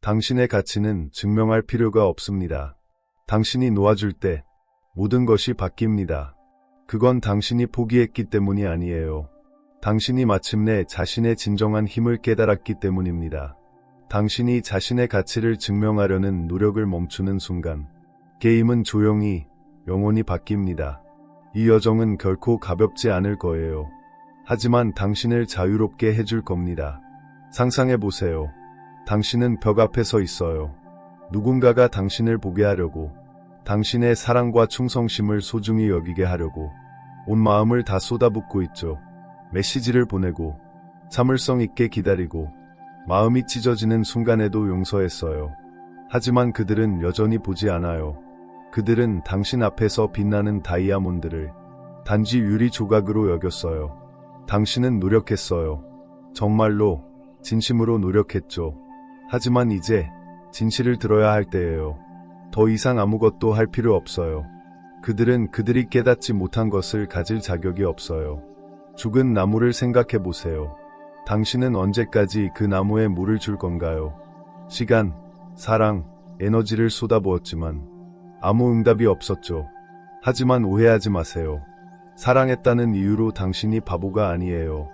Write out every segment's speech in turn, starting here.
당신의 가치는 증명할 필요가 없습니다. 당신이 놓아줄 때 모든 것이 바뀝니다. 그건 당신이 포기했기 때문이 아니에요. 당신이 마침내 자신의 진정한 힘을 깨달았기 때문입니다. 당신이 자신의 가치를 증명하려는 노력을 멈추는 순간 게임은 조용히 영원히 바뀝니다. 이 여정은 결코 가볍지 않을 거예요. 하지만 당신을 자유롭게 해줄 겁니다. 상상해보세요. 당신은 벽 앞에 서 있어요. 누군가가 당신을 보게 하려고, 당신의 사랑과 충성심을 소중히 여기게 하려고 온 마음을 다 쏟아붓고 있죠. 메시지를 보내고 참을성 있게 기다리고 마음이 찢어지는 순간에도 용서했어요. 하지만 그들은 여전히 보지 않아요. 그들은 당신 앞에서 빛나는 다이아몬드를 단지 유리 조각으로 여겼어요. 당신은 노력했어요. 정말로 진심으로 노력했죠. 하지만 이제 진실을 들어야 할 때예요. 더 이상 아무것도 할 필요 없어요. 그들은 그들이 깨닫지 못한 것을 가질 자격이 없어요. 죽은 나무를 생각해 보세요. 당신은 언제까지 그 나무에 물을 줄 건가요? 시간, 사랑, 에너지를 쏟아부었지만 아무 응답이 없었죠. 하지만 오해하지 마세요. 사랑했다는 이유로 당신이 바보가 아니에요.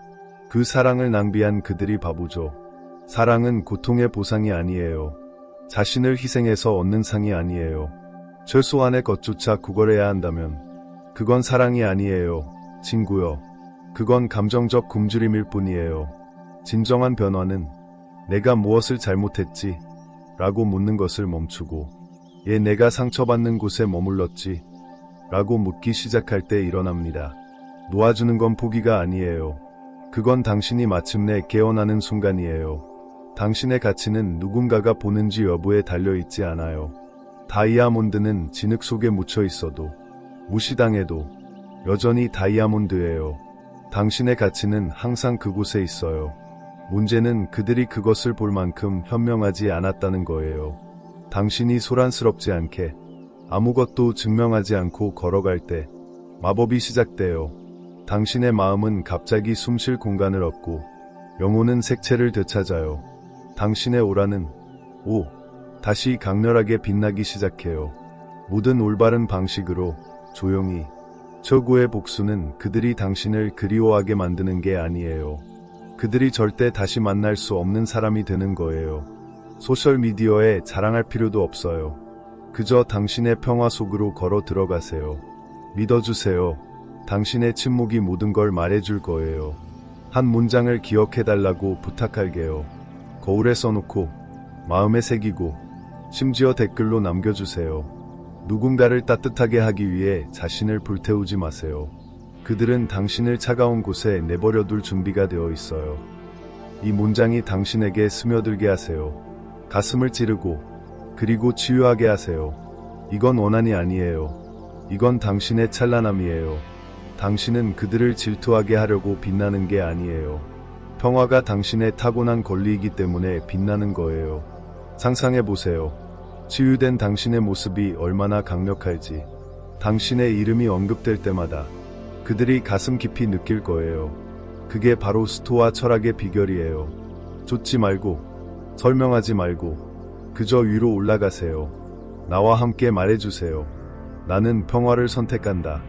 그 사랑을 낭비한 그들이 바보죠. 사랑은 고통의 보상이 아니에요. 자신을 희생해서 얻는 상이 아니에요. 최소한의 것조차 구걸해야 한다면 그건 사랑이 아니에요. 친구요. 그건 감정적 굶주림일 뿐이에요. 진정한 변화는 내가 무엇을 잘못했지? 라고 묻는 것을 멈추고 내가 상처받는 곳에 머물렀지? 라고 묻기 시작할 때 일어납니다. 놓아주는 건 포기가 아니에요. 그건 당신이 마침내 깨어나는 순간이에요. 당신의 가치는 누군가가 보는지 여부에 달려있지 않아요. 다이아몬드는 진흙 속에 묻혀 있어도 무시당해도 여전히 다이아몬드예요. 당신의 가치는 항상 그곳에 있어요. 문제는 그들이 그것을 볼 만큼 현명하지 않았다는 거예요. 당신이 소란스럽지 않게 아무것도 증명하지 않고 걸어갈 때 마법이 시작돼요. 당신의 마음은 갑자기 숨쉴 공간을 얻고 영혼은 색채를 되찾아요. 당신의 오라는 다시 강렬하게 빛나기 시작해요. 모든 올바른 방식으로 조용히. 최고의 복수는 그들이 당신을 그리워하게 만드는 게 아니에요. 그들이 절대 다시 만날 수 없는 사람이 되는 거예요. 소셜미디어에 자랑할 필요도 없어요. 그저 당신의 평화 속으로 걸어 들어가세요. 믿어주세요. 당신의 침묵이 모든 걸 말해줄 거예요. 한 문장을 기억해달라고 부탁할게요. 거울에 써놓고 마음에 새기고 심지어 댓글로 남겨주세요. 누군가를 따뜻하게 하기 위해 자신을 불태우지 마세요. 그들은 당신을 차가운 곳에 내버려둘 준비가 되어 있어요. 이 문장이 당신에게 스며들게 하세요. 가슴을 찌르고 그리고 치유하게 하세요. 이건 원한이 아니에요. 이건 당신의 찬란함이에요. 당신은 그들을 질투하게 하려고 빛나는 게 아니에요. 평화가 당신의 타고난 권리이기 때문에 빛나는 거예요. 상상해보세요. 치유된 당신의 모습이 얼마나 강력할지. 당신의 이름이 언급될 때마다 그들이 가슴 깊이 느낄 거예요. 그게 바로 스토아 철학의 비결이에요. 쫓지 말고 설명하지 말고 그저 위로 올라가세요. 나와 함께 말해주세요. 나는 평화를 선택한다.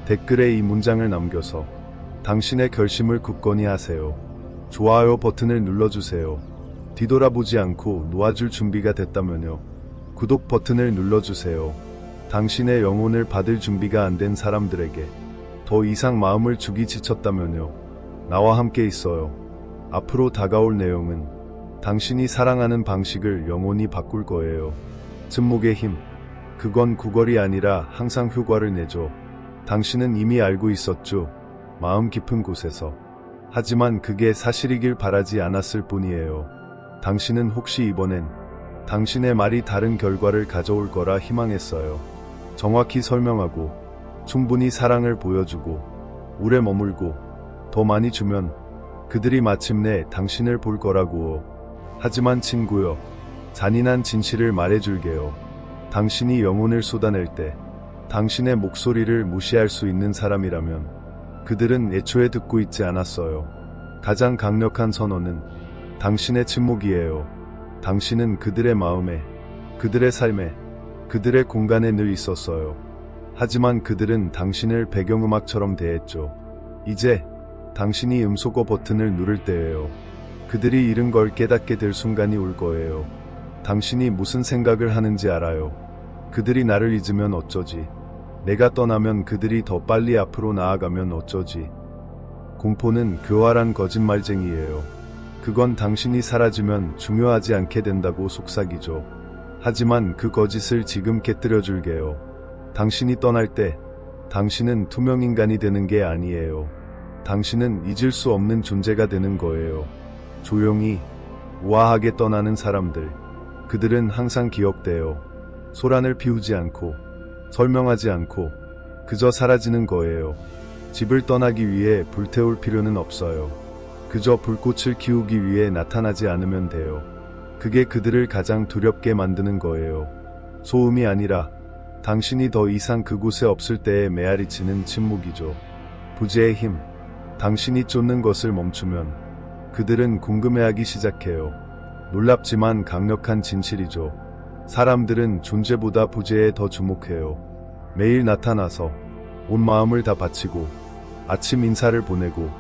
댓글에 이 문장을 남겨서 당신의 결심을 굳건히 하세요. 좋아요 버튼을 눌러주세요. 뒤돌아보지 않고 놓아줄 준비가 됐다면요. 구독 버튼을 눌러주세요. 당신의 영혼을 받을 준비가 안 된 사람들에게 더 이상 마음을 주기 지쳤다면요. 나와 함께 있어요. 앞으로 다가올 내용은 당신이 사랑하는 방식을 영원히 바꿀 거예요. 침묵의 힘. 그건 구걸이 아니라 항상 효과를 내죠. 당신은 이미 알고 있었죠. 마음 깊은 곳에서. 하지만 그게 사실이길 바라지 않았을 뿐이에요. 당신은 혹시 이번엔 당신의 말이 다른 결과를 가져올 거라 희망했어요. 정확히 설명하고 충분히 사랑을 보여주고 오래 머물고 더 많이 주면 그들이 마침내 당신을 볼 거라고. 하지만 친구여, 잔인한 진실을 말해줄게요. 당신이 영혼을 쏟아낼 때 당신의 목소리를 무시할 수 있는 사람이라면 그들은 애초에 듣고 있지 않았어요. 가장 강력한 선언은 당신의 침묵이에요. 당신은 그들의 마음에, 그들의 삶에, 그들의 공간에 늘 있었어요. 하지만 그들은 당신을 배경음악처럼 대했죠. 이제 당신이 음소거 버튼을 누를 때예요. 그들이 잃은 걸 깨닫게 될 순간이 올 거예요. 당신이 무슨 생각을 하는지 알아요. 그들이 나를 잊으면 어쩌지? 내가 떠나면 그들이 더 빨리 앞으로 나아가면 어쩌지? 공포는 교활한 거짓말쟁이예요. 그건 당신이 사라지면 중요하지 않게 된다고 속삭이죠. 하지만 그 거짓을 지금 깨뜨려줄게요. 당신이 떠날 때 당신은 투명인간이 되는 게 아니에요. 당신은 잊을 수 없는 존재가 되는 거예요. 조용히, 우아하게 떠나는 사람들. 그들은 항상 기억돼요. 소란을 피우지 않고, 설명하지 않고, 그저 사라지는 거예요. 집을 떠나기 위해 불태울 필요는 없어요. 그저 불꽃을 키우기 위해 나타나지 않으면 돼요. 그게 그들을 가장 두렵게 만드는 거예요. 소음이 아니라 당신이 더 이상 그곳에 없을 때에 메아리치는 침묵이죠. 부재의 힘. 당신이 쫓는 것을 멈추면 그들은 궁금해하기 시작해요. 놀랍지만 강력한 진실이죠. 사람들은 존재보다 부재에 더 주목해요. 매일 나타나서 온 마음을 다 바치고 아침 인사를 보내고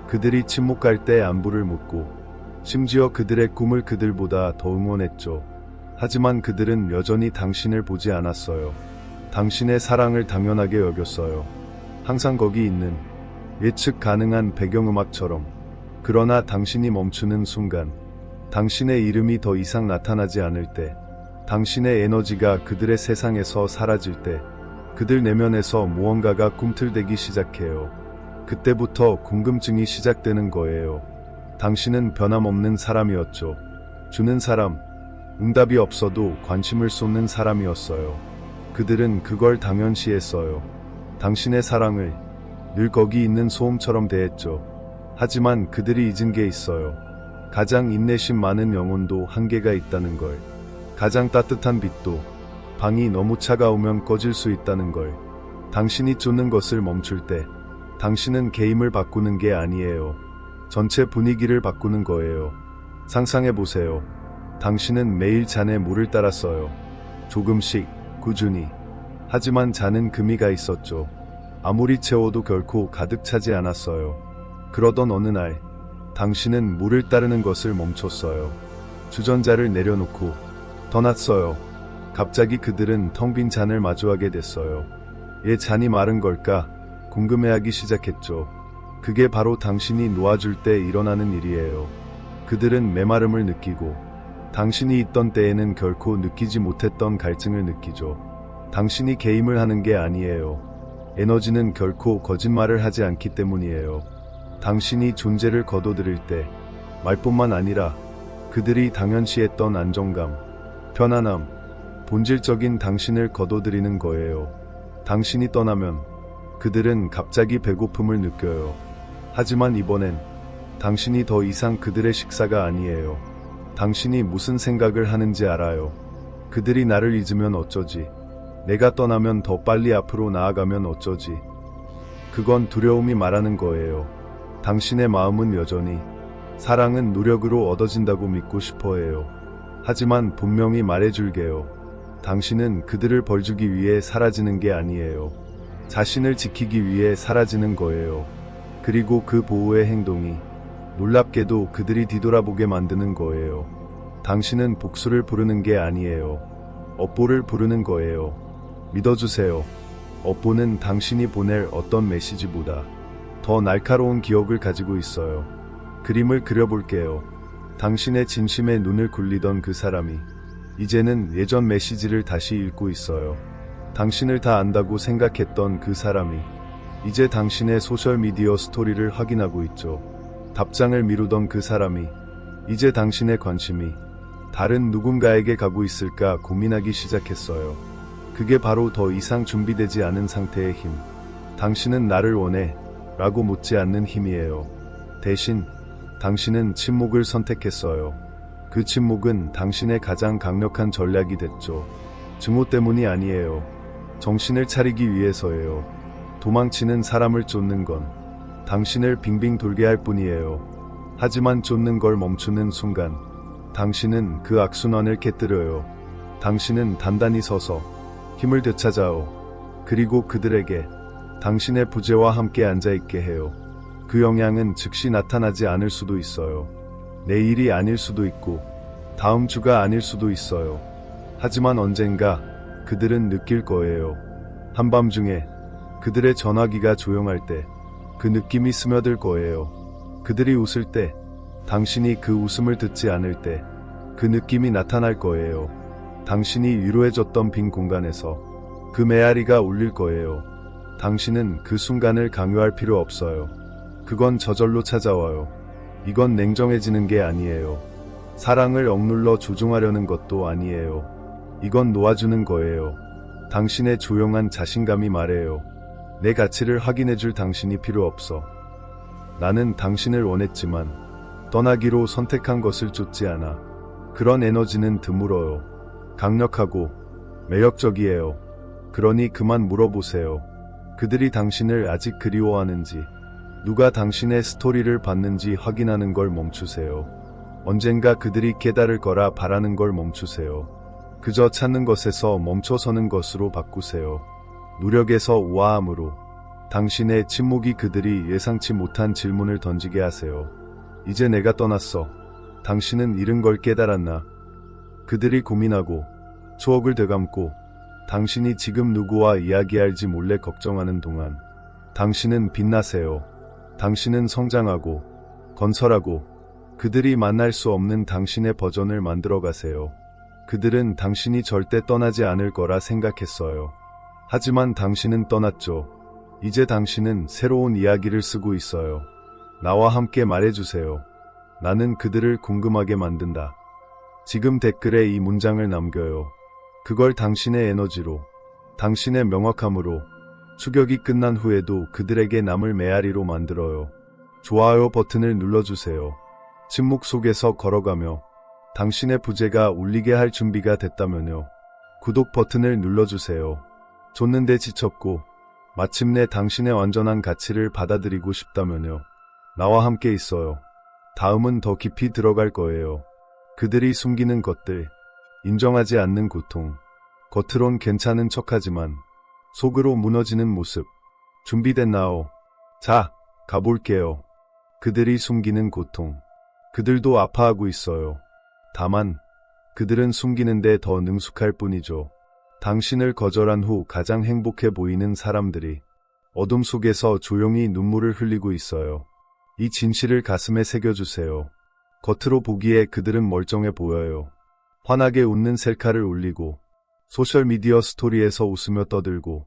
그들이 침묵할 때 안부를 묻고 심지어 그들의 꿈을 그들보다 더 응원했죠. 하지만 그들은 여전히 당신을 보지 않았어요. 당신의 사랑을 당연하게 여겼어요. 항상 거기 있는 예측 가능한 배경음악처럼. 그러나 당신이 멈추는 순간, 당신의 이름이 더 이상 나타나지 않을 때, 당신의 에너지가 그들의 세상에서 사라질 때, 그들 내면에서 무언가가 꿈틀대기 시작해요. 그때부터 궁금증이 시작되는 거예요. 당신은 변함없는 사람이었죠. 주는 사람, 응답이 없어도 관심을 쏟는 사람이었어요. 그들은 그걸 당연시했어요. 당신의 사랑을 늘 거기 있는 소음처럼 대했죠. 하지만 그들이 잊은 게 있어요. 가장 인내심 많은 영혼도 한계가 있다는 걸. 가장 따뜻한 빛도 방이 너무 차가우면 꺼질 수 있다는 걸. 당신이 쫓는 것을 멈출 때 당신은 게임을 바꾸는 게 아니에요. 전체 분위기를 바꾸는 거예요. 상상해보세요. 당신은 매일 잔에 물을 따랐어요. 조금씩, 꾸준히. 하지만 잔은 금이가 있었죠. 아무리 채워도 결코 가득 차지 않았어요. 그러던 어느 날, 당신은 물을 따르는 것을 멈췄어요. 주전자를 내려놓고 떠났어요. 갑자기 그들은 텅 빈 잔을 마주하게 됐어요. 얘 잔이 마른 걸까? 궁금해하기 시작했죠. 그게 바로 당신이 놓아줄 때 일어나는 일이에요. 그들은 메마름을 느끼고, 당신이 있던 때에는 결코 느끼지 못했던 갈증을 느끼죠. 당신이 게임을 하는 게 아니에요. 에너지는 결코 거짓말을 하지 않기 때문이에요. 당신이 존재를 거둬들일 때 말뿐만 아니라 그들이 당연시했던 안정감, 편안함, 본질적인 당신을 거둬들이는 거예요. 당신이 떠나면 그들은 갑자기 배고픔을 느껴요. 하지만 이번엔 당신이 더 이상 그들의 식사가 아니에요. 당신이 무슨 생각을 하는지 알아요. 그들이 나를 잊으면 어쩌지? 내가 떠나면 더 빨리 앞으로 나아가면 어쩌지? 그건 두려움이 말하는 거예요. 당신의 마음은 여전히 사랑은 노력으로 얻어진다고 믿고 싶어 해요. 하지만 분명히 말해줄게요. 당신은 그들을 벌주기 위해 사라지는 게 아니에요. 자신을 지키기 위해 사라지는 거예요. 그리고 그 보호의 행동이 놀랍게도 그들이 뒤돌아보게 만드는 거예요. 당신은 복수를 부르는 게 아니에요. 업보를 부르는 거예요. 믿어주세요. 업보는 당신이 보낼 어떤 메시지보다 더 날카로운 기억을 가지고 있어요. 그림을 그려볼게요. 당신의 진심에 눈을 굴리던 그 사람이 이제는 예전 메시지를 다시 읽고 있어요. 당신을 다 안다고 생각했던 그 사람이 이제 당신의 소셜미디어 스토리를 확인하고 있죠. 답장을 미루던 그 사람이 이제 당신의 관심이 다른 누군가에게 가고 있을까 고민하기 시작했어요. 그게 바로 더 이상 준비되지 않은 상태의 힘. 당신은 나를 원해? 라고 묻지 않는 힘이에요. 대신 당신은 침묵을 선택했어요. 그 침묵은 당신의 가장 강력한 전략이 됐죠. 증오 때문이 아니에요. 정신을 차리기 위해서예요. 도망치는 사람을 쫓는 건 당신을 빙빙 돌게 할 뿐이에요. 하지만 쫓는 걸 멈추는 순간 당신은 그 악순환을 깨뜨려요. 당신은 단단히 서서 힘을 되찾아요. 그리고 그들에게 당신의 부재와 함께 앉아있게 해요. 그 영향은 즉시 나타나지 않을 수도 있어요. 내일이 아닐 수도 있고 다음 주가 아닐 수도 있어요. 하지만 언젠가 그들은 느낄 거예요. 한밤중에 그들의 전화기가 조용할 때 그 느낌이 스며들 거예요. 그들이 웃을 때, 당신이 그 웃음을 듣지 않을 때 그 느낌이 나타날 거예요. 당신이 위로해줬던 빈 공간에서 그 메아리가 울릴 거예요. 당신은 그 순간을 강요할 필요 없어요. 그건 저절로 찾아와요. 이건 냉정해지는 게 아니에요. 사랑을 억눌러 조종하려는 것도 아니에요. 이건 놓아주는 거예요. 당신의 조용한 자신감이 말해요. 내 가치를 확인해줄 당신이 필요 없어. 나는 당신을 원했지만 떠나기로 선택한 것을 쫓지 않아. 그런 에너지는 드물어요. 강력하고 매력적이에요. 그러니 그만 물어보세요. 그들이 당신을 아직 그리워하는지, 누가 당신의 스토리를 봤는지 확인하는 걸 멈추세요. 언젠가 그들이 깨달을 거라 바라는 걸 멈추세요. 그저 찾는 것에서 멈춰서는 것으로 바꾸세요. 노력에서 우아함으로. 당신의 침묵이 그들이 예상치 못한 질문을 던지게 하세요. 이제 내가 떠났어. 당신은 잃은 걸 깨달았나? 그들이 고민하고 추억을 되감고 당신이 지금 누구와 이야기할지 몰래 걱정하는 동안 당신은 빛나세요. 당신은 성장하고 건설하고 그들이 만날 수 없는 당신의 버전을 만들어 가세요. 그들은 당신이 절대 떠나지 않을 거라 생각했어요. 하지만 당신은 떠났죠. 이제 당신은 새로운 이야기를 쓰고 있어요. 나와 함께 말해주세요. 나는 그들을 궁금하게 만든다. 지금 댓글에 이 문장을 남겨요. 그걸 당신의 에너지로, 당신의 명확함으로, 추격이 끝난 후에도 그들에게 남을 메아리로 만들어요. 좋아요 버튼을 눌러주세요. 침묵 속에서 걸어가며 당신의 부재가 울리게 할 준비가 됐다면요. 구독 버튼을 눌러주세요. 쫓는데 지쳤고 마침내 당신의 완전한 가치를 받아들이고 싶다면요. 나와 함께 있어요. 다음은 더 깊이 들어갈 거예요. 그들이 숨기는 것들, 인정하지 않는 고통, 겉으론 괜찮은 척하지만 속으로 무너지는 모습. 준비됐나요? 자, 가볼게요. 그들이 숨기는 고통. 그들도 아파하고 있어요. 다만 그들은 숨기는데 더 능숙할 뿐이죠. 당신을 거절한 후 가장 행복해 보이는 사람들이 어둠 속에서 조용히 눈물을 흘리고 있어요. 이 진실을 가슴에 새겨주세요. 겉으로 보기에 그들은 멀쩡해 보여요. 환하게 웃는 셀카를 올리고 소셜미디어 스토리에서 웃으며 떠들고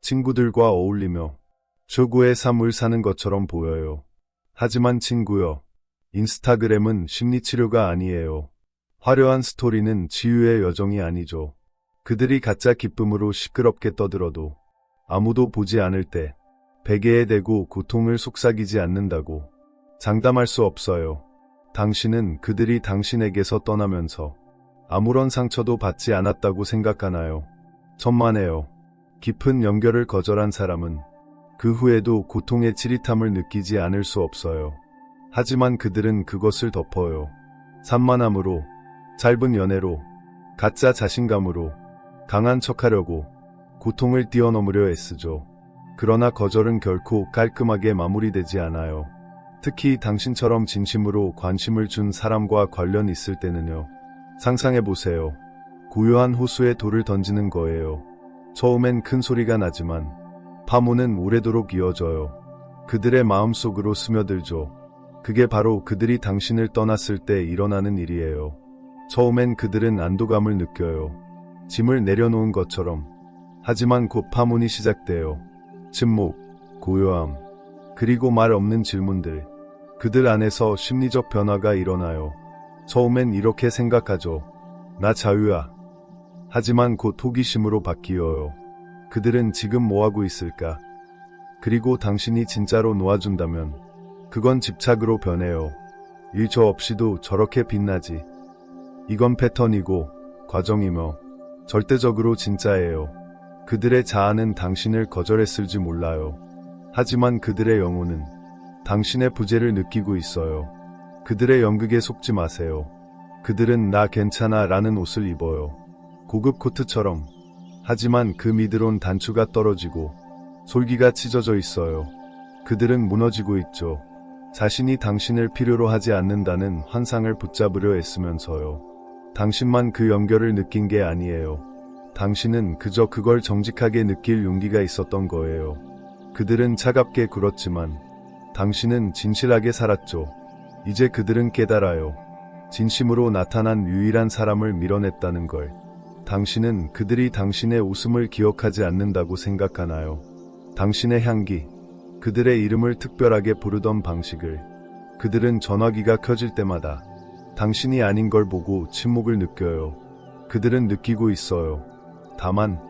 친구들과 어울리며 최고의 삶을 사는 것처럼 보여요. 하지만 친구여, 인스타그램은 심리치료가 아니에요. 화려한 스토리는 치유의 여정이 아니죠. 그들이 가짜 기쁨으로 시끄럽게 떠들어도 아무도 보지 않을 때 베개에 대고 고통을 속삭이지 않는다고 장담할 수 없어요. 당신은 그들이 당신에게서 떠나면서 아무런 상처도 받지 않았다고 생각하나요? 천만에요. 깊은 연결을 거절한 사람은 그 후에도 고통의 찌릿함을 느끼지 않을 수 없어요. 하지만 그들은 그것을 덮어요. 산만함으로, 짧은 연애로, 가짜 자신감으로, 강한 척하려고, 고통을 뛰어넘으려 애쓰죠. 그러나 거절은 결코 깔끔하게 마무리되지 않아요. 특히 당신처럼 진심으로 관심을 준 사람과 관련 있을 때는요. 상상해보세요. 고요한 호수에 돌을 던지는 거예요. 처음엔 큰 소리가 나지만 파문은 오래도록 이어져요. 그들의 마음속으로 스며들죠. 그게 바로 그들이 당신을 떠났을 때 일어나는 일이에요. 처음엔 그들은 안도감을 느껴요. 짐을 내려놓은 것처럼. 하지만 곧 파문이 시작돼요. 침묵, 고요함, 그리고 말 없는 질문들. 그들 안에서 심리적 변화가 일어나요. 처음엔 이렇게 생각하죠. 나 자유야. 하지만 곧 호기심으로 바뀌어요. 그들은 지금 뭐하고 있을까? 그리고 당신이 진짜로 놓아준다면 그건 집착으로 변해요. 일조 없이도 저렇게 빛나지. 이건 패턴이고 과정이며 절대적으로 진짜예요. 그들의 자아는 당신을 거절했을지 몰라요. 하지만 그들의 영혼은 당신의 부재를 느끼고 있어요. 그들의 연극에 속지 마세요. 그들은 나 괜찮아 라는 옷을 입어요. 고급 코트처럼. 하지만 그 미드론 단추가 떨어지고 솔기가 찢어져 있어요. 그들은 무너지고 있죠. 자신이 당신을 필요로 하지 않는다는 환상을 붙잡으려 애쓰면서요. 당신만 그 연결을 느낀 게 아니에요. 당신은 그저 그걸 정직하게 느낄 용기가 있었던 거예요. 그들은 차갑게 굴었지만 당신은 진실하게 살았죠. 이제 그들은 깨달아요. 진심으로 나타난 유일한 사람을 밀어냈다는 걸. 당신은 그들이 당신의 웃음을 기억하지 않는다고 생각하나요? 당신의 향기, 그들의 이름을 특별하게 부르던 방식을. 그들은 전화기가 켜질 때마다 당신이 아닌 걸 보고 침묵을 느껴요. 그들은 느끼고 있어요. 다만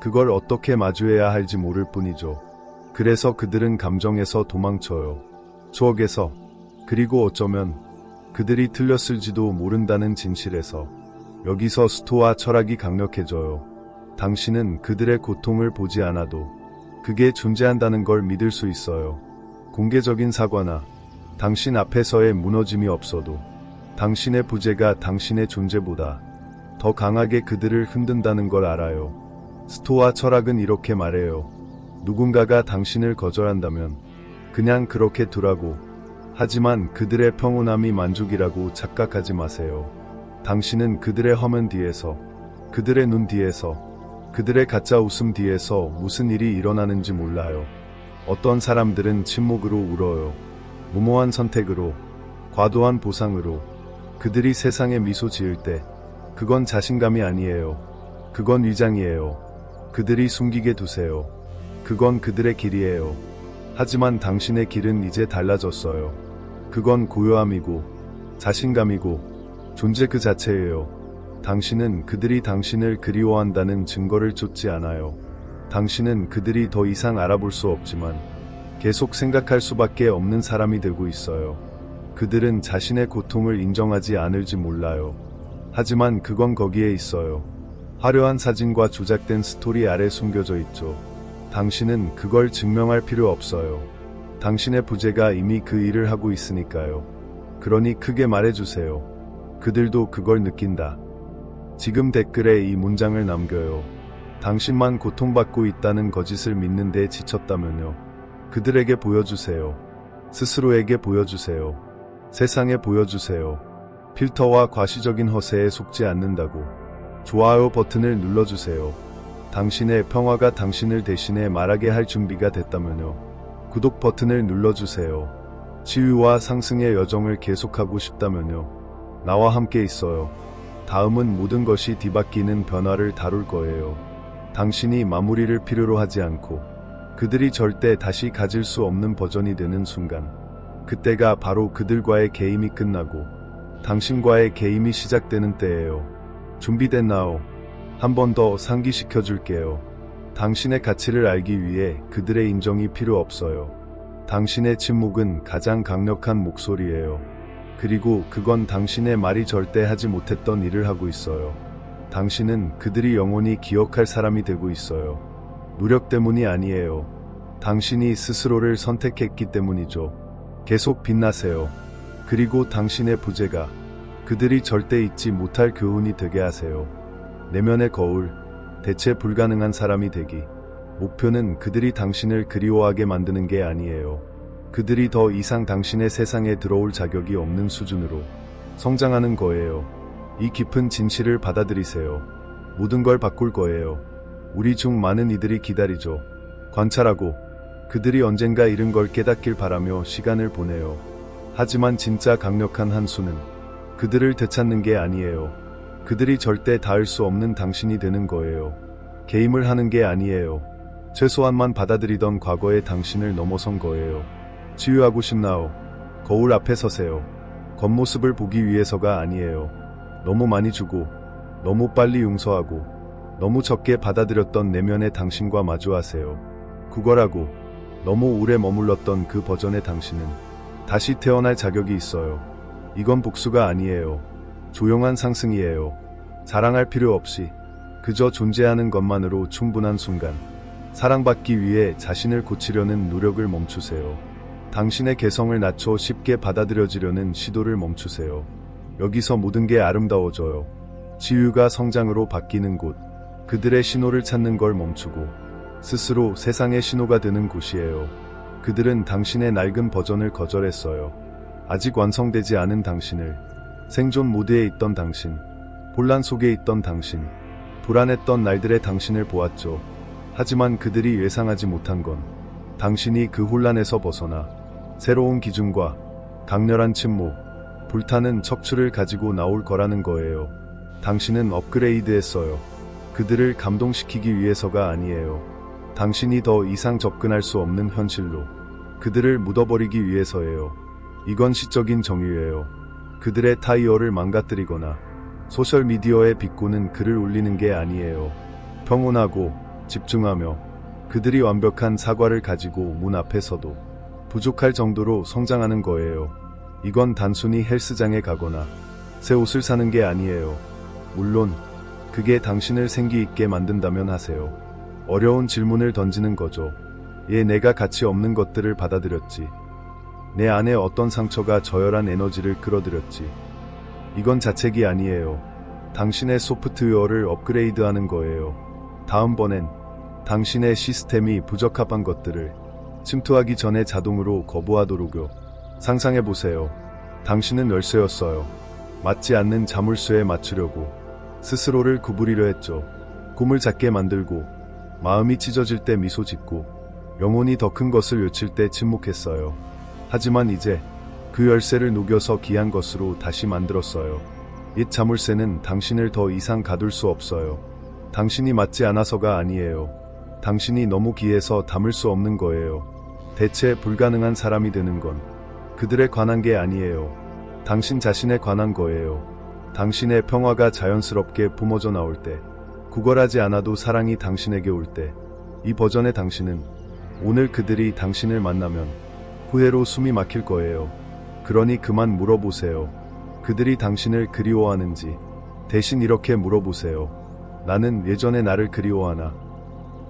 그걸 어떻게 마주해야 할지 모를 뿐이죠. 그래서 그들은 감정에서 도망쳐요. 추억에서. 그리고 어쩌면 그들이 틀렸을지도 모른다는 진실에서. 여기서 수토와 철학이 강력해져요. 당신은 그들의 고통을 보지 않아도 그게 존재한다는 걸 믿을 수 있어요. 공개적인 사과나 당신 앞에서의 무너짐이 없어도 당신의 부재가 당신의 존재보다 더 강하게 그들을 흔든다는 걸 알아요. 스토아 철학은 이렇게 말해요. 누군가가 당신을 거절한다면 그냥 그렇게 두라고. 하지만 그들의 평온함이 만족이라고 착각하지 마세요. 당신은 그들의 화면 뒤에서, 그들의 눈 뒤에서, 그들의 가짜 웃음 뒤에서 무슨 일이 일어나는지 몰라요. 어떤 사람들은 침묵으로 울어요. 무모한 선택으로, 과도한 보상으로. 그들이 세상에 미소 지을 때 그건 자신감이 아니에요. 그건 위장이에요. 그들이 숨기게 두세요. 그건 그들의 길이에요. 하지만 당신의 길은 이제 달라졌어요. 그건 고요함이고 자신감이고 존재 그 자체예요. 당신은 그들이 당신을 그리워한다는 증거를 쫓지 않아요. 당신은 그들이 더 이상 알아볼 수 없지만 계속 생각할 수밖에 없는 사람이 되고 있어요. 그들은 자신의 고통을 인정하지 않을지 몰라요. 하지만 그건 거기에 있어요. 화려한 사진과 조작된 스토리 아래 숨겨져 있죠. 당신은 그걸 증명할 필요 없어요. 당신의 부재가 이미 그 일을 하고 있으니까요. 그러니 크게 말해주세요. 그들도 그걸 느낀다. 지금 댓글에 이 문장을 남겨요. 당신만 고통받고 있다는 거짓을 믿는데 지쳤다면요. 그들에게 보여주세요. 스스로에게 보여주세요. 세상에 보여주세요. 필터와 과시적인 허세에 속지 않는다고. 좋아요 버튼을 눌러주세요. 당신의 평화가 당신을 대신해 말하게 할 준비가 됐다면요. 구독 버튼을 눌러주세요. 치유와 상승의 여정을 계속하고 싶다면요. 나와 함께 있어요. 다음은 모든 것이 뒤바뀌는 변화를 다룰 거예요. 당신이 마무리를 필요로 하지 않고 그들이 절대 다시 가질 수 없는 버전이 되는 순간. 그때가 바로 그들과의 게임이 끝나고 당신과의 게임이 시작되는 때예요. 준비됐나요? 한 번 더 상기시켜 줄게요. 당신의 가치를 알기 위해 그들의 인정이 필요 없어요. 당신의 침묵은 가장 강력한 목소리예요. 그리고 그건 당신의 말이 절대 하지 못했던 일을 하고 있어요. 당신은 그들이 영원히 기억할 사람이 되고 있어요. 노력 때문이 아니에요. 당신이 스스로를 선택했기 때문이죠. 계속 빛나세요. 그리고 당신의 부재가 그들이 절대 잊지 못할 교훈이 되게 하세요. 내면의 거울, 대체 불가능한 사람이 되기. 목표는 그들이 당신을 그리워하게 만드는 게 아니에요. 그들이 더 이상 당신의 세상에 들어올 자격이 없는 수준으로 성장하는 거예요. 이 깊은 진실을 받아들이세요. 모든 걸 바꿀 거예요. 우리 중 많은 이들이 기다리죠. 관찰하고 그들이 언젠가 잃은 걸 깨닫길 바라며 시간을 보내요. 하지만 진짜 강력한 한 수는 그들을 되찾는 게 아니에요. 그들이 절대 닿을 수 없는 당신이 되는 거예요. 게임을 하는 게 아니에요. 최소한만 받아들이던 과거의 당신을 넘어선 거예요. 치유하고 싶나요? 거울 앞에 서세요. 겉모습을 보기 위해서가 아니에요. 너무 많이 주고, 너무 빨리 용서하고, 너무 적게 받아들였던 내면의 당신과 마주하세요. 구걸하고, 너무 오래 머물렀던 그 버전의 당신은 다시 태어날 자격이 있어요. 이건 복수가 아니에요. 조용한 상승이에요. 자랑할 필요 없이 그저 존재하는 것만으로 충분한 순간. 사랑받기 위해 자신을 고치려는 노력을 멈추세요. 당신의 개성을 낮춰 쉽게 받아들여지려는 시도를 멈추세요. 여기서 모든 게 아름다워져요. 치유가 성장으로 바뀌는 곳, 그들의 신호를 찾는 걸 멈추고 스스로 세상의 신호가 되는 곳이에요. 그들은 당신의 낡은 버전을 거절했어요. 아직 완성되지 않은 당신을, 생존 모드에 있던 당신, 혼란 속에 있던 당신, 불안했던 날들의 당신을 보았죠. 하지만 그들이 예상하지 못한 건 당신이 그 혼란에서 벗어나 새로운 기준과 강렬한 침묵, 불타는 척추를 가지고 나올 거라는 거예요. 당신은 업그레이드했어요. 그들을 감동시키기 위해서가 아니에요. 당신이 더 이상 접근할 수 없는 현실로 그들을 묻어버리기 위해서예요. 이건 시적인 정의예요. 그들의 타이어를 망가뜨리거나 소셜미디어에 비꼬는 글을 올리는 게 아니에요. 평온하고 집중하며 그들이 완벽한 사과를 가지고 문 앞에 서도 부족할 정도로 성장하는 거예요. 이건 단순히 헬스장에 가거나 새 옷을 사는 게 아니에요. 물론 그게 당신을 생기 있게 만든다면 하세요. 어려운 질문을 던지는 거죠. 내가 가치 없는 것들을 받아들였지. 내 안에 어떤 상처가 저열한 에너지를 끌어들였지. 이건 자책이 아니에요. 당신의 소프트웨어를 업그레이드하는 거예요. 다음번엔 당신의 시스템이 부적합한 것들을 침투하기 전에 자동으로 거부하도록요. 상상해보세요. 당신은 열쇠였어요. 맞지 않는 자물쇠에 맞추려고 스스로를 구부리려 했죠. 꿈을 작게 만들고 마음이 찢어질 때 미소 짓고 영혼이 더 큰 것을 외칠 때 침묵했어요. 하지만 이제 그 열쇠를 녹여서 귀한 것으로 다시 만들었어요. 옛 자물쇠는 당신을 더 이상 가둘 수 없어요. 당신이 맞지 않아서가 아니에요. 당신이 너무 귀해서 담을 수 없는 거예요. 대체 불가능한 사람이 되는 건 그들에 관한 게 아니에요. 당신 자신에 관한 거예요. 당신의 평화가 자연스럽게 뿜어져 나올 때, 구걸하지 않아도 사랑이 당신에게 올 때, 이 버전의 당신은 오늘 그들이 당신을 만나면 후회로 숨이 막힐 거예요. 그러니 그만 물어보세요. 그들이 당신을 그리워하는지. 대신 이렇게 물어보세요. 나는 예전의 나를 그리워하나?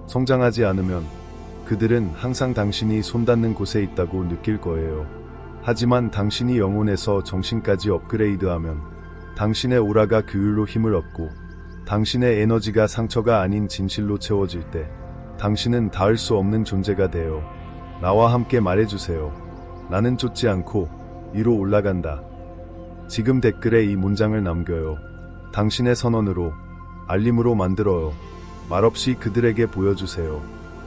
성장하지 않으면 그들은 항상 당신이 손닿는 곳에 있다고 느낄 거예요. 하지만 당신이 영혼에서 정신까지 업그레이드하면 당신의 오라가 규율로 힘을 얻고 당신의 에너지가 상처가 아닌 진실로 채워질 때 당신은 닿을 수 없는 존재가 돼요. 나와 함께 말해주세요. 나는 쫓지 않고 위로 올라간다. 지금 댓글에 이 문장을 남겨요. 당신의 선언으로, 알림으로 만들어요. 말없이 그들에게 보여주세요.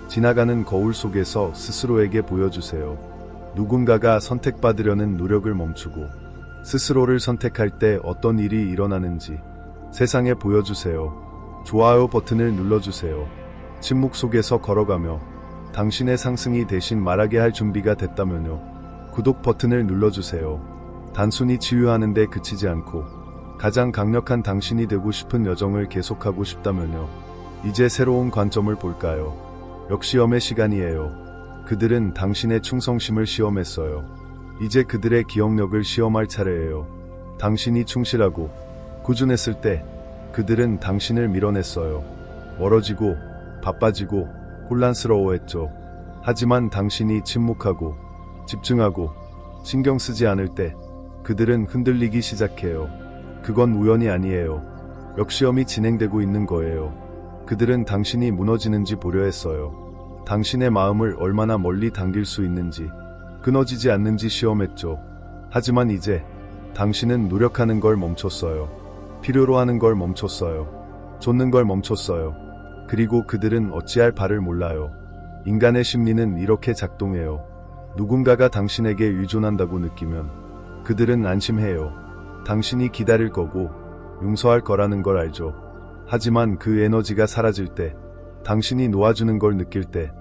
지나가는 거울 속에서 스스로에게 보여주세요. 누군가가 선택받으려는 노력을 멈추고 스스로를 선택할 때 어떤 일이 일어나는지 세상에 보여주세요. 좋아요 버튼을 눌러주세요. 침묵 속에서 걸어가며 당신의 상승이 대신 말하게 할 준비가 됐다면요. 구독 버튼을 눌러주세요. 단순히 치유하는데 그치지 않고 가장 강력한 당신이 되고 싶은 여정을 계속하고 싶다면요. 이제 새로운 관점을 볼까요? 역시험의 시간이에요. 그들은 당신의 충성심을 시험했어요. 이제 그들의 기억력을 시험할 차례예요. 당신이 충실하고 꾸준했을 때 그들은 당신을 밀어냈어요. 멀어지고 바빠지고 혼란스러워했죠. 하지만 당신이 침묵하고 집중하고 신경 쓰지 않을 때 그들은 흔들리기 시작해요. 그건 우연이 아니에요. 역시험이 진행되고 있는 거예요. 그들은 당신이 무너지는지 보려 했어요. 당신의 마음을 얼마나 멀리 당길 수 있는지, 끊어지지 않는지 시험했죠. 하지만 이제 당신은 노력하는 걸 멈췄어요. 필요로 하는 걸 멈췄어요. 좇는 걸 멈췄어요. 그리고 그들은 어찌할 바를 몰라요. 인간의 심리는 이렇게 작동해요. 누군가가 당신에게 의존한다고 느끼면 그들은 안심해요. 당신이 기다릴 거고 용서할 거라는 걸 알죠. 하지만 그 에너지가 사라질 때, 당신이 놓아주는 걸 느낄 때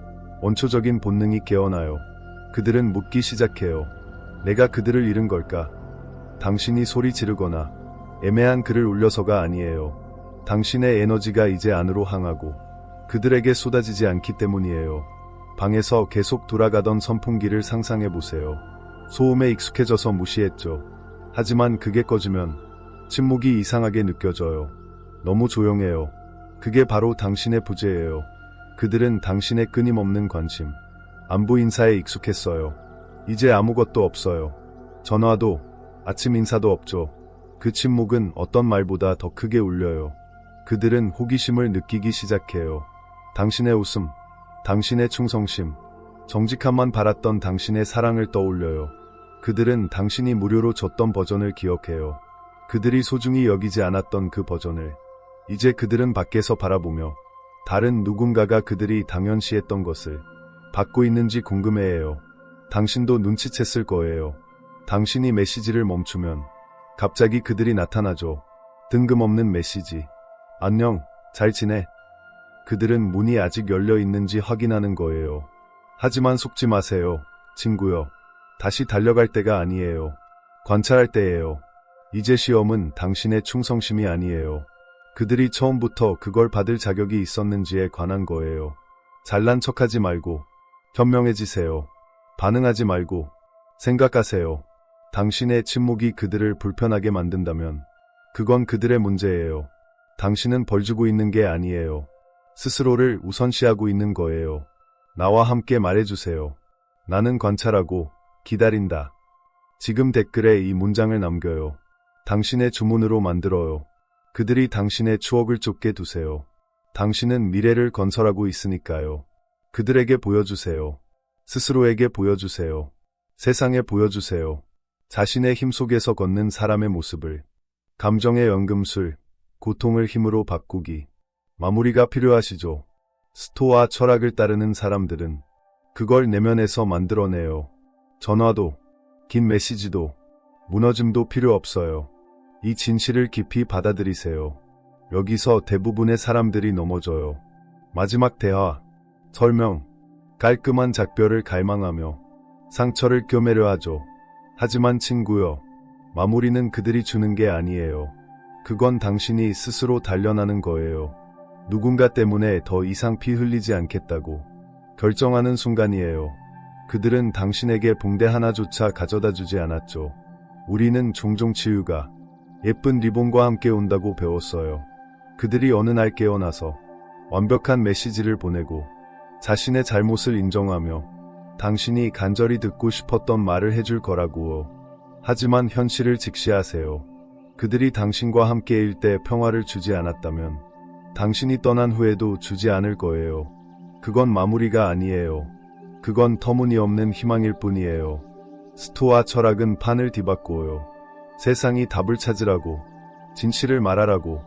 원초적인 본능이 깨어나요. 그들은 묻기 시작해요. 내가 그들을 잃은 걸까? 당신이 소리 지르거나 애매한 글을 올려서가 아니에요. 당신의 에너지가 이제 안으로 향하고 그들에게 쏟아지지 않기 때문이에요. 방에서 계속 돌아가던 선풍기를 상상해보세요. 소음에 익숙해져서 무시했죠. 하지만 그게 꺼지면 침묵이 이상하게 느껴져요. 너무 조용해요. 그게 바로 당신의 부재예요. 그들은 당신의 끊임없는 관심, 안부 인사에 익숙했어요. 이제 아무것도 없어요. 전화도, 아침 인사도 없죠. 그 침묵은 어떤 말보다 더 크게 울려요. 그들은 호기심을 느끼기 시작해요. 당신의 웃음, 당신의 충성심, 정직함만 바랐던 당신의 사랑을 떠올려요. 그들은 당신이 무료로 줬던 버전을 기억해요. 그들이 소중히 여기지 않았던 그 버전을. 이제 그들은 밖에서 바라보며 다른 누군가가 그들이 당연시했던 것을 받고 있는지 궁금해해요. 당신도 눈치챘을 거예요. 당신이 메시지를 멈추면 갑자기 그들이 나타나죠. 뜬금없는 메시지. 안녕, 잘 지내? 그들은 문이 아직 열려 있는지 확인하는 거예요. 하지만 속지 마세요, 친구요. 다시 달려갈 때가 아니에요. 관찰할 때예요. 이제 시험은 당신의 충성심이 아니에요. 그들이 처음부터 그걸 받을 자격이 있었는지에 관한 거예요. 잘난 척하지 말고 현명해지세요. 반응하지 말고 생각하세요. 당신의 침묵이 그들을 불편하게 만든다면 그건 그들의 문제예요. 당신은 벌 주고 있는 게 아니에요. 스스로를 우선시하고 있는 거예요. 나와 함께 말해주세요. 나는 관찰하고 기다린다. 지금 댓글에 이 문장을 남겨요. 당신의 주문으로 만들어요. 그들이 당신의 추억을 쫓게 두세요. 당신은 미래를 건설하고 있으니까요. 그들에게 보여주세요. 스스로에게 보여주세요. 세상에 보여주세요. 자신의 힘 속에서 걷는 사람의 모습을. 감정의 연금술, 고통을 힘으로 바꾸기. 마무리가 필요하시죠? 스토아 철학을 따르는 사람들은 그걸 내면에서 만들어내요. 전화도, 긴 메시지도, 무너짐도 필요 없어요. 이 진실을 깊이 받아들이세요. 여기서 대부분의 사람들이 넘어져요. 마지막 대화, 설명, 깔끔한 작별을 갈망하며 상처를 꿰매려 하죠. 하지만 친구여, 마무리는 그들이 주는 게 아니에요. 그건 당신이 스스로 단련하는 거예요. 누군가 때문에 더 이상 피 흘리지 않겠다고 결정하는 순간이에요. 그들은 당신에게 붕대 하나조차 가져다 주지 않았죠. 우리는 종종 치유가 예쁜 리본과 함께 온다고 배웠어요. 그들이 어느 날 깨어나서 완벽한 메시지를 보내고 자신의 잘못을 인정하며 당신이 간절히 듣고 싶었던 말을 해줄 거라고요. 하지만 현실을 직시하세요. 그들이 당신과 함께일 때 평화를 주지 않았다면 당신이 떠난 후에도 주지 않을 거예요. 그건 마무리가 아니에요. 그건 터무니없는 희망일 뿐이에요. 스토아 철학은 판을 뒤바꾸어요. 세상이 답을 찾으라고, 진실을 말하라고,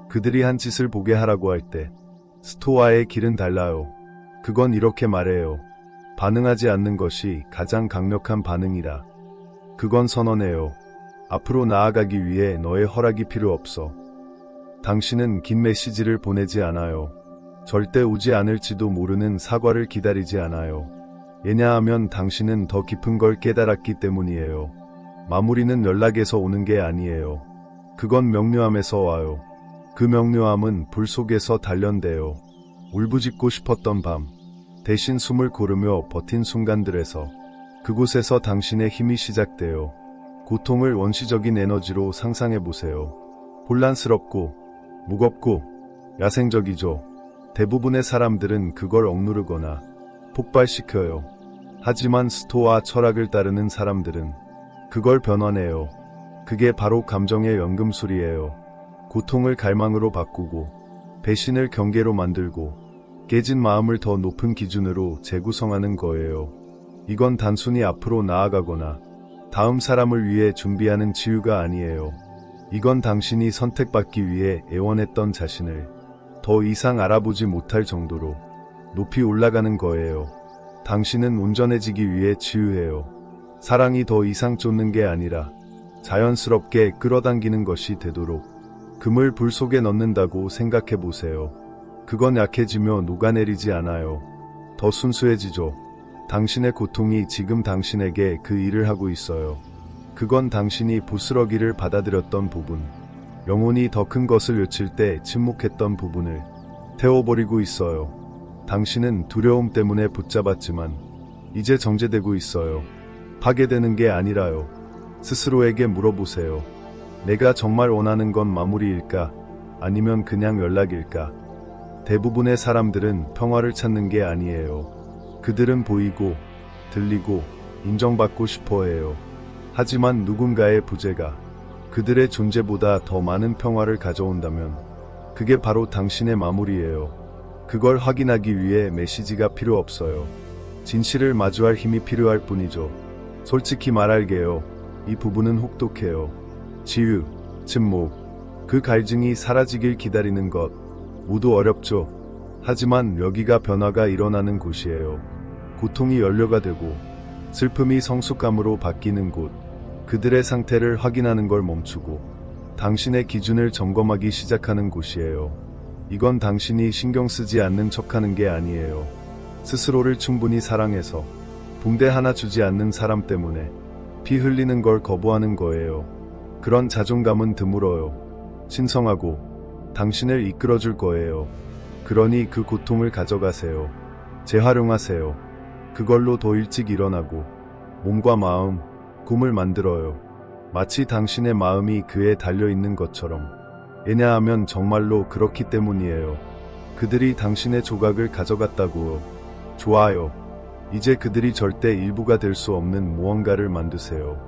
그들이 한 짓을 보게 하라고 할 때 스토아의 길은 달라요. 그건 이렇게 말해요. 반응하지 않는 것이 가장 강력한 반응이라. 그건 선언해요. 앞으로 나아가기 위해 너의 허락이 필요 없어. 당신은 긴 메시지를 보내지 않아요. 절대 오지 않을지도 모르는 사과를 기다리지 않아요. 왜냐하면 당신은 더 깊은 걸 깨달았기 때문이에요. 마무리는 연락에서 오는 게 아니에요. 그건 명료함에서 와요. 그 명료함은 불 속에서 단련돼요. 울부짖고 싶었던 밤, 대신 숨을 고르며 버틴 순간들에서, 그곳에서 당신의 힘이 시작돼요. 고통을 원시적인 에너지로 상상해보세요. 혼란스럽고 무겁고 야생적이죠. 대부분의 사람들은 그걸 억누르거나 폭발시켜요. 하지만 스토아 철학을 따르는 사람들은 그걸 변화내요. 그게 바로 감정의 연금술이에요. 고통을 갈망으로 바꾸고 배신을 경계로 만들고 깨진 마음을 더 높은 기준으로 재구성하는 거예요. 이건 단순히 앞으로 나아가거나 다음 사람을 위해 준비하는 치유가 아니에요. 이건 당신이 선택받기 위해 애원했던 자신을 더 이상 알아보지 못할 정도로 높이 올라가는 거예요. 당신은 온전해지기 위해 치유해요. 사랑이 더 이상 쫓는 게 아니라 자연스럽게 끌어당기는 것이 되도록 금을 불 속에 넣는다고 생각해 보세요. 그건 약해지며 녹아내리지 않아요. 더 순수해지죠. 당신의 고통이 지금 당신에게 그 일을 하고 있어요. 그건 당신이 부스러기를 받아들였던 부분, 영혼이 더 큰 것을 외칠 때 침묵했던 부분을 태워버리고 있어요. 당신은 두려움 때문에 붙잡았지만 이제 정제되고 있어요. 파괴되는 게 아니라요. 스스로에게 물어보세요. 내가 정말 원하는 건 마무리일까? 아니면 그냥 연락일까? 대부분의 사람들은 평화를 찾는 게 아니에요. 그들은 보이고, 들리고, 인정받고 싶어 해요. 하지만 누군가의 부재가 그들의 존재보다 더 많은 평화를 가져온다면 그게 바로 당신의 마무리예요. 그걸 확인하기 위해 메시지가 필요 없어요. 진실을 마주할 힘이 필요할 뿐이죠. 솔직히 말할게요. 이 부분은 혹독해요. 치유, 침묵, 그 갈증이 사라지길 기다리는 것 모두 어렵죠. 하지만 여기가 변화가 일어나는 곳이에요. 고통이 연료가 되고 슬픔이 성숙감으로 바뀌는 곳. 그들의 상태를 확인하는 걸 멈추고 당신의 기준을 점검하기 시작하는 곳이에요. 이건 당신이 신경 쓰지 않는 척하는 게 아니에요. 스스로를 충분히 사랑해서 붕대 하나 주지 않는 사람 때문에 피 흘리는 걸 거부하는 거예요. 그런 자존감은 드물어요. 신성하고 당신을 이끌어줄 거예요. 그러니 그 고통을 가져가세요. 재활용하세요. 그걸로 더 일찍 일어나고 몸과 마음, 꿈을 만들어요. 마치 당신의 마음이 그에 달려있는 것처럼. 왜냐하면 정말로 그렇기 때문이에요. 그들이 당신의 조각을 가져갔다고요. 좋아요. 이제 그들이 절대 일부가 될 수 없는 무언가를 만드세요.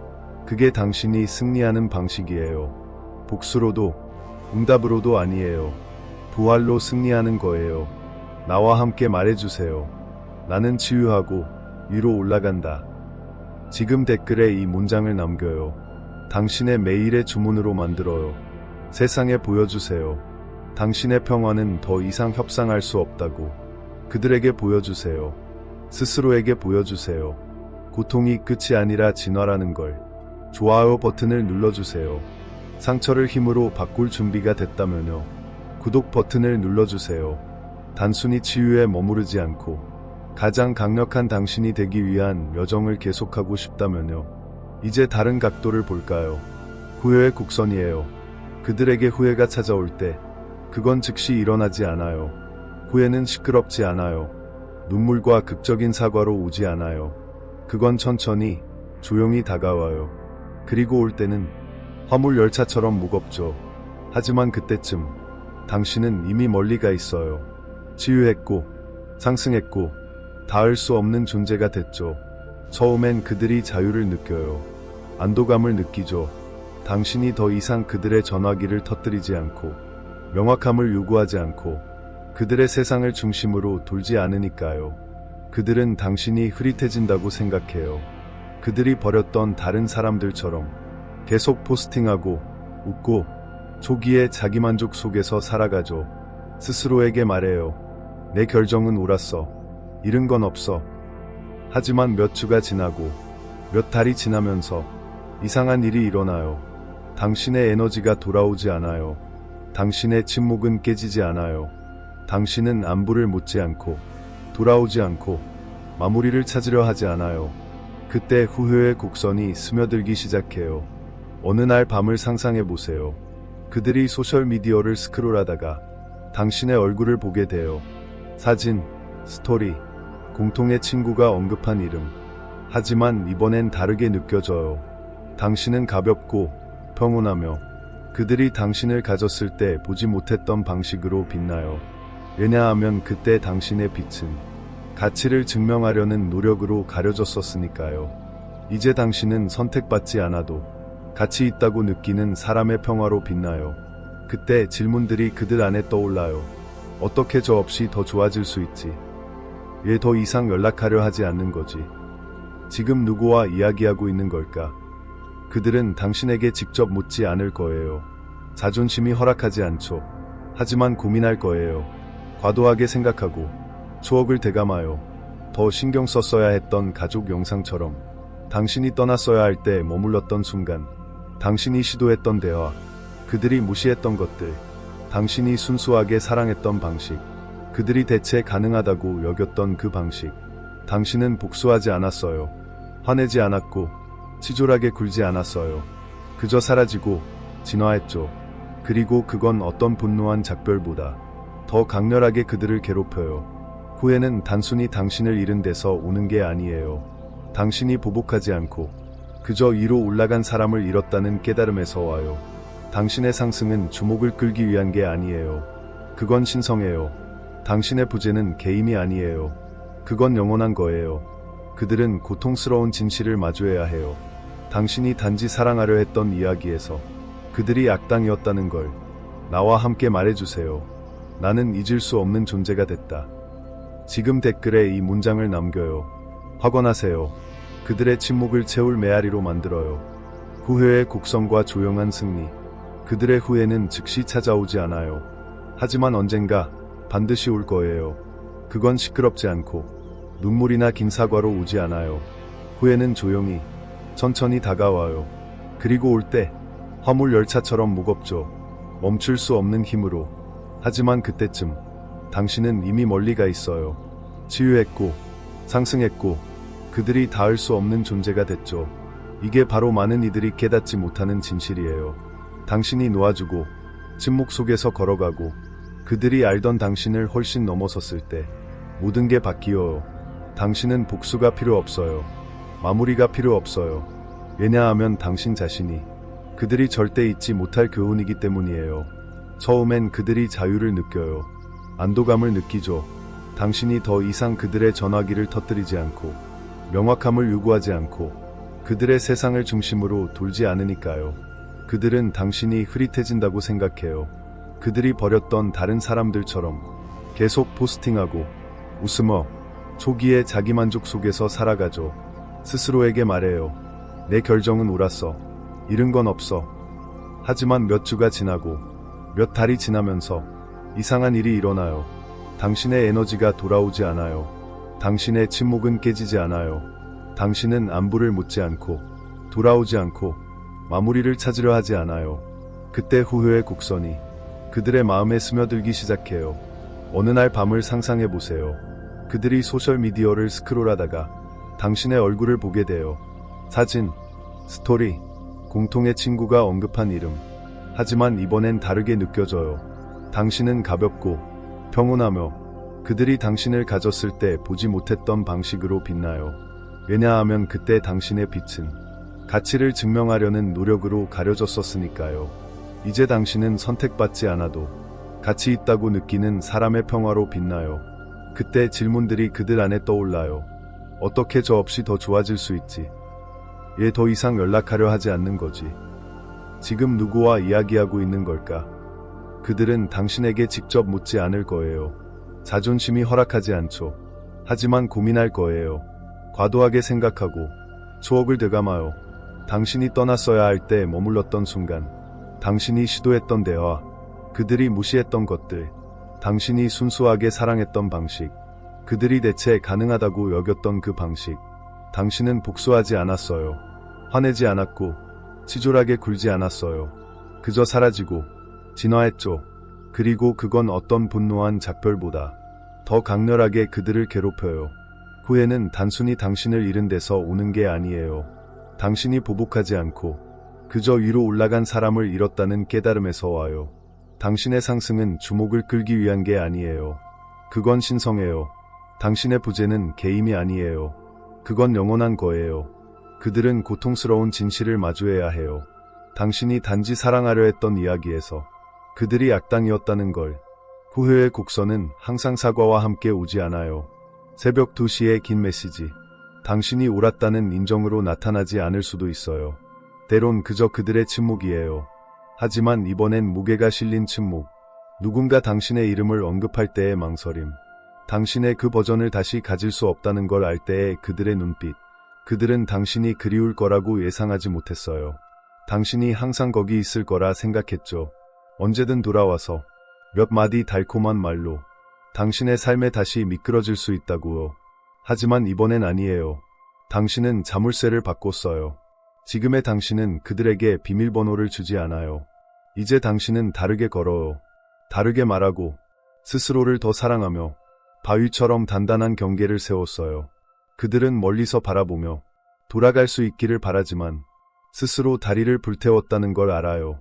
그게 당신이 승리하는 방식이에요. 복수로도 응답으로도 아니에요. 부활로 승리하는 거예요. 나와 함께 말해주세요. 나는 치유하고 위로 올라간다. 지금 댓글에 이 문장을 남겨요. 당신의 매일의 주문으로 만들어요. 세상에 보여주세요. 당신의 평화는 더 이상 협상할 수 없다고. 그들에게 보여주세요. 스스로에게 보여주세요. 고통이 끝이 아니라 진화라는 걸. 좋아요 버튼을 눌러주세요. 상처를 힘으로 바꿀 준비가 됐다면요. 구독 버튼을 눌러주세요. 단순히 치유에 머무르지 않고 가장 강력한 당신이 되기 위한 여정을 계속하고 싶다면요. 이제 다른 각도를 볼까요? 후회의 곡선이에요. 그들에게 후회가 찾아올 때 그건 즉시 일어나지 않아요. 후회는 시끄럽지 않아요. 눈물과 극적인 사과로 오지 않아요. 그건 천천히 조용히 다가와요. 그리고 올 때는 화물 열차처럼 무겁죠. 하지만 그때쯤 당신은 이미 멀리 가 있어요. 치유했고 상승했고 닿을 수 없는 존재가 됐죠. 처음엔 그들이 자유를 느껴요. 안도감을 느끼죠. 당신이 더 이상 그들의 전화기를 터뜨리지 않고 명확함을 요구하지 않고 그들의 세상을 중심으로 돌지 않으니까요. 그들은 당신이 흐릿해진다고 생각해요. 그들이 버렸던 다른 사람들처럼 계속 포스팅하고 웃고 초기에 자기만족 속에서 살아가죠. 스스로에게 말해요. 내 결정은 옳았어. 잃은 건 없어. 하지만 몇 주가 지나고 몇 달이 지나면서 이상한 일이 일어나요. 당신의 에너지가 돌아오지 않아요. 당신의 침묵은 깨지지 않아요. 당신은 안부를 묻지 않고 돌아오지 않고 마무리를 찾으려 하지 않아요. 그때 후회의 곡선이 스며들기 시작해요. 어느 날 밤을 상상해 보세요. 그들이 소셜미디어를 스크롤하다가 당신의 얼굴을 보게 돼요. 사진, 스토리, 공통의 친구가 언급한 이름. 하지만 이번엔 다르게 느껴져요. 당신은 가볍고 평온하며 그들이 당신을 가졌을 때 보지 못했던 방식으로 빛나요. 왜냐하면 그때 당신의 빛은 가치를 증명하려는 노력으로 가려졌었으니까요. 이제 당신은 선택받지 않아도 가치 있다고 느끼는 사람의 평화로 빛나요. 그때 질문들이 그들 안에 떠올라요. 어떻게 저 없이 더 좋아질 수 있지? 왜 더 이상 연락하려 하지 않는 거지? 지금 누구와 이야기하고 있는 걸까? 그들은 당신에게 직접 묻지 않을 거예요. 자존심이 허락하지 않죠. 하지만 고민할 거예요. 과도하게 생각하고 추억을 되감아요. 더 신경 썼어야 했던 가족 영상처럼 당신이 떠났어야 할 때 머물렀던 순간, 당신이 시도했던 대화, 그들이 무시했던 것들, 당신이 순수하게 사랑했던 방식, 그들이 대체 가능하다고 여겼던 그 방식. 당신은 복수하지 않았어요. 화내지 않았고 치졸하게 굴지 않았어요. 그저 사라지고 진화했죠. 그리고 그건 어떤 분노한 작별보다 더 강렬하게 그들을 괴롭혀요. 후회는 단순히 당신을 잃은 데서 오는 게 아니에요. 당신이 보복하지 않고 그저 위로 올라간 사람을 잃었다는 깨달음에서 와요. 당신의 상승은 주목을 끌기 위한 게 아니에요. 그건 신성해요. 당신의 부재는 개임이 아니에요. 그건 영원한 거예요. 그들은 고통스러운 진실을 마주해야 해요. 당신이 단지 사랑하려 했던 이야기에서 그들이 악당이었다는 걸 나와 함께 말해주세요. 나는 잊을 수 없는 존재가 됐다. 지금 댓글에 이 문장을 남겨요. 확언하세요. 그들의 침묵을 채울 메아리로 만들어요. 후회의 곡성과 조용한 승리. 그들의 후회는 즉시 찾아오지 않아요. 하지만 언젠가 반드시 올 거예요. 그건 시끄럽지 않고 눈물이나 긴 사과로 오지 않아요. 후회는 조용히, 천천히 다가와요. 그리고 올 때 화물 열차처럼 무겁죠. 멈출 수 없는 힘으로. 하지만 그때쯤 당신은 이미 멀리 가 있어요. 치유했고 상승했고 그들이 닿을 수 없는 존재가 됐죠. 이게 바로 많은 이들이 깨닫지 못하는 진실이에요. 당신이 놓아주고 침묵 속에서 걸어가고 그들이 알던 당신을 훨씬 넘어섰을 때 모든 게 바뀌어요. 당신은 복수가 필요 없어요. 마무리가 필요 없어요. 왜냐하면 당신 자신이 그들이 절대 잊지 못할 교훈이기 때문이에요. 처음엔 그들이 자유를 느껴요. 안도감을 느끼죠. 당신이 더 이상 그들의 전화기를 터뜨리지 않고 명확함을 요구하지 않고 그들의 세상을 중심으로 돌지 않으니까요. 그들은 당신이 흐릿해진다고 생각해요. 그들이 버렸던 다른 사람들처럼 계속 포스팅하고 웃으며 초기의 자기만족 속에서 살아가죠. 스스로에게 말해요. 내 결정은 옳았어. 잃은 건 없어. 하지만 몇 주가 지나고 몇 달이 지나면서 이상한 일이 일어나요. 당신의 에너지가 돌아오지 않아요. 당신의 침묵은 깨지지 않아요. 당신은 안부를 묻지 않고 돌아오지 않고 마무리를 찾으려 하지 않아요. 그때 후회의 곡선이 그들의 마음에 스며들기 시작해요. 어느 날 밤을 상상해보세요. 그들이 소셜미디어를 스크롤하다가 당신의 얼굴을 보게 돼요. 사진, 스토리, 공통의 친구가 언급한 이름. 하지만 이번엔 다르게 느껴져요. 당신은 가볍고 평온하며 그들이 당신을 가졌을 때 보지 못했던 방식으로 빛나요. 왜냐하면 그때 당신의 빛은 가치를 증명하려는 노력으로 가려졌었으니까요. 이제 당신은 선택받지 않아도 가치 있다고 느끼는 사람의 평화로 빛나요. 그때 질문들이 그들 안에 떠올라요. 어떻게 저 없이 더 좋아질 수 있지? 얘 더 이상 연락하려 하지 않는 거지. 지금 누구와 이야기하고 있는 걸까? 그들은 당신에게 직접 묻지 않을 거예요. 자존심이 허락하지 않죠. 하지만 고민할 거예요. 과도하게 생각하고 추억을 되감아요. 당신이 떠났어야 할 때 머물렀던 순간, 당신이 시도했던 대화, 그들이 무시했던 것들, 당신이 순수하게 사랑했던 방식, 그들이 대체 가능하다고 여겼던 그 방식. 당신은 복수하지 않았어요. 화내지 않았고 치졸하게 굴지 않았어요. 그저 사라지고 진화했죠. 그리고 그건 어떤 분노한 작별보다 더 강렬하게 그들을 괴롭혀요. 후회는 단순히 당신을 잃은 데서 오는 게 아니에요. 당신이 보복하지 않고 그저 위로 올라간 사람을 잃었다는 깨달음에서 와요. 당신의 상승은 주목을 끌기 위한 게 아니에요. 그건 신성해요. 당신의 부재는 게임이 아니에요. 그건 영원한 거예요. 그들은 고통스러운 진실을 마주해야 해요. 당신이 단지 사랑하려 했던 이야기에서 그들이 악당이었다는 걸. 후회의 곡선은 항상 사과와 함께 오지 않아요. 새벽 2시의 긴 메시지. 당신이 옳았다는 인정으로 나타나지 않을 수도 있어요. 때론 그저 그들의 침묵이에요. 하지만 이번엔 무게가 실린 침묵. 누군가 당신의 이름을 언급할 때의 망설임. 당신의 그 버전을 다시 가질 수 없다는 걸 알 때의 그들의 눈빛. 그들은 당신이 그리울 거라고 예상하지 못했어요. 당신이 항상 거기 있을 거라 생각했죠. 언제든 돌아와서 몇 마디 달콤한 말로 당신의 삶에 다시 미끄러질 수 있다고요. 하지만 이번엔 아니에요. 당신은 자물쇠를 바꿨어요. 지금의 당신은 그들에게 비밀번호를 주지 않아요. 이제 당신은 다르게 걸어요. 다르게 말하고 스스로를 더 사랑하며 바위처럼 단단한 경계를 세웠어요. 그들은 멀리서 바라보며 돌아갈 수 있기를 바라지만 스스로 다리를 불태웠다는 걸 알아요.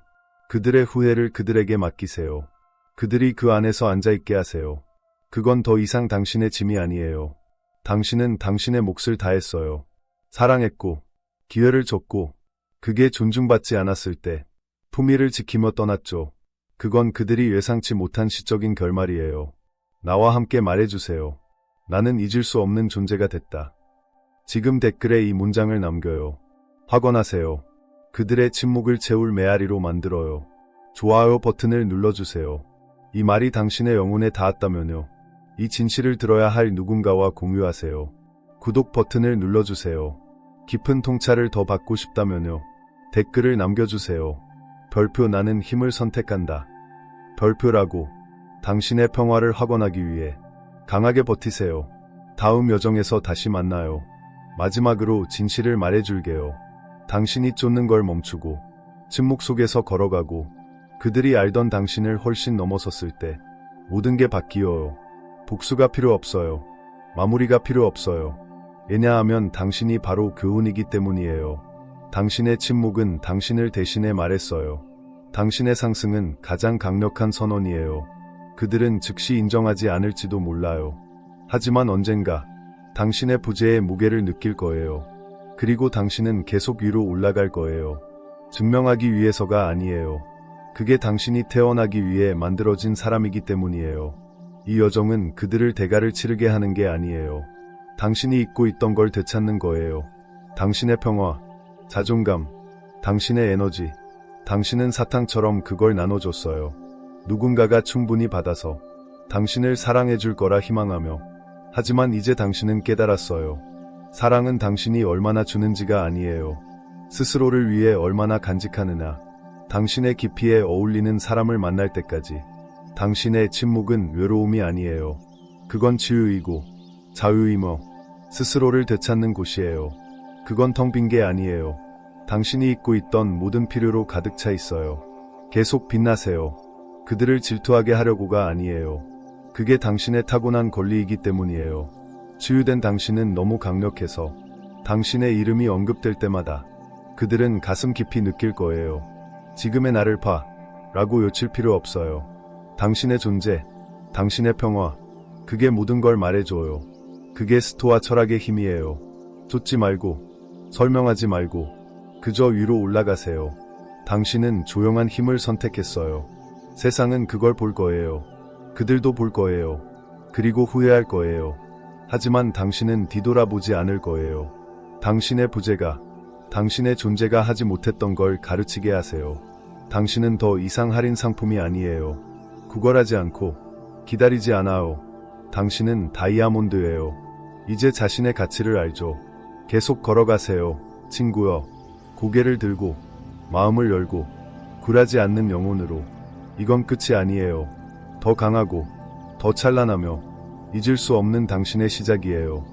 그들의 후회를 그들에게 맡기세요. 그들이 그 안에서 앉아있게 하세요. 그건 더 이상 당신의 짐이 아니에요. 당신은 당신의 몫을 다했어요. 사랑했고 기회를 줬고 그게 존중받지 않았을 때 품위를 지키며 떠났죠. 그건 그들이 예상치 못한 시적인 결말이에요. 나와 함께 말해주세요. 나는 잊을 수 없는 존재가 됐다. 지금 댓글에 이 문장을 남겨요. 확언하세요. 그들의 침묵을 채울 메아리로 만들어요. 좋아요 버튼을 눌러주세요. 이 말이 당신의 영혼에 닿았다면요. 이 진실을 들어야 할 누군가와 공유하세요. 구독 버튼을 눌러주세요. 깊은 통찰을 더 받고 싶다면요. 댓글을 남겨주세요. 별표 나는 힘을 선택한다. 별표라고 당신의 평화를 확언하기 위해 강하게 버티세요. 다음 여정에서 다시 만나요. 마지막으로 진실을 말해줄게요. 당신이 쫓는 걸 멈추고 침묵 속에서 걸어가고 그들이 알던 당신을 훨씬 넘어섰을 때 모든 게 바뀌어요. 복수가 필요 없어요. 마무리가 필요 없어요. 왜냐하면 당신이 바로 교훈이기 때문이에요. 당신의 침묵은 당신을 대신해 말했어요. 당신의 상승은 가장 강력한 선언이에요. 그들은 즉시 인정하지 않을지도 몰라요. 하지만 언젠가 당신의 부재의 무게를 느낄 거예요. 그리고 당신은 계속 위로 올라갈 거예요. 증명하기 위해서가 아니에요. 그게 당신이 태어나기 위해 만들어진 사람이기 때문이에요. 이 여정은 그들을 대가를 치르게 하는 게 아니에요. 당신이 잊고 있던 걸 되찾는 거예요. 당신의 평화, 자존감, 당신의 에너지, 당신은 사탕처럼 그걸 나눠줬어요. 누군가가 충분히 받아서 당신을 사랑해줄 거라 희망하며 하지만 이제 당신은 깨달았어요. 사랑은 당신이 얼마나 주는지가 아니에요. 스스로를 위해 얼마나 간직하느냐. 당신의 깊이에 어울리는 사람을 만날 때까지. 당신의 침묵은 외로움이 아니에요. 그건 치유이고 자유이며 스스로를 되찾는 곳이에요. 그건 텅 빈 게 아니에요. 당신이 잊고 있던 모든 필요로 가득 차 있어요. 계속 빛나세요. 그들을 질투하게 하려고가 아니에요. 그게 당신의 타고난 권리이기 때문이에요. 치유된 당신은 너무 강력해서 당신의 이름이 언급될 때마다 그들은 가슴 깊이 느낄 거예요. 지금의 나를 봐 라고 외칠 필요 없어요. 당신의 존재, 당신의 평화, 그게 모든 걸 말해줘요. 그게 스토아 철학의 힘이에요. 쫓지 말고, 설명하지 말고, 그저 위로 올라가세요. 당신은 조용한 힘을 선택했어요. 세상은 그걸 볼 거예요. 그들도 볼 거예요. 그리고 후회할 거예요. 하지만 당신은 뒤돌아보지 않을 거예요. 당신의 부재가, 당신의 존재가 하지 못했던 걸 가르치게 하세요. 당신은 더 이상 할인 상품이 아니에요. 구걸하지 않고 기다리지 않아요. 당신은 다이아몬드예요. 이제 자신의 가치를 알죠. 계속 걸어가세요. 친구여. 고개를 들고 마음을 열고 굴하지 않는 영혼으로. 이건 끝이 아니에요. 더 강하고 더 찬란하며 잊을 수 없는 당신의 시작이에요.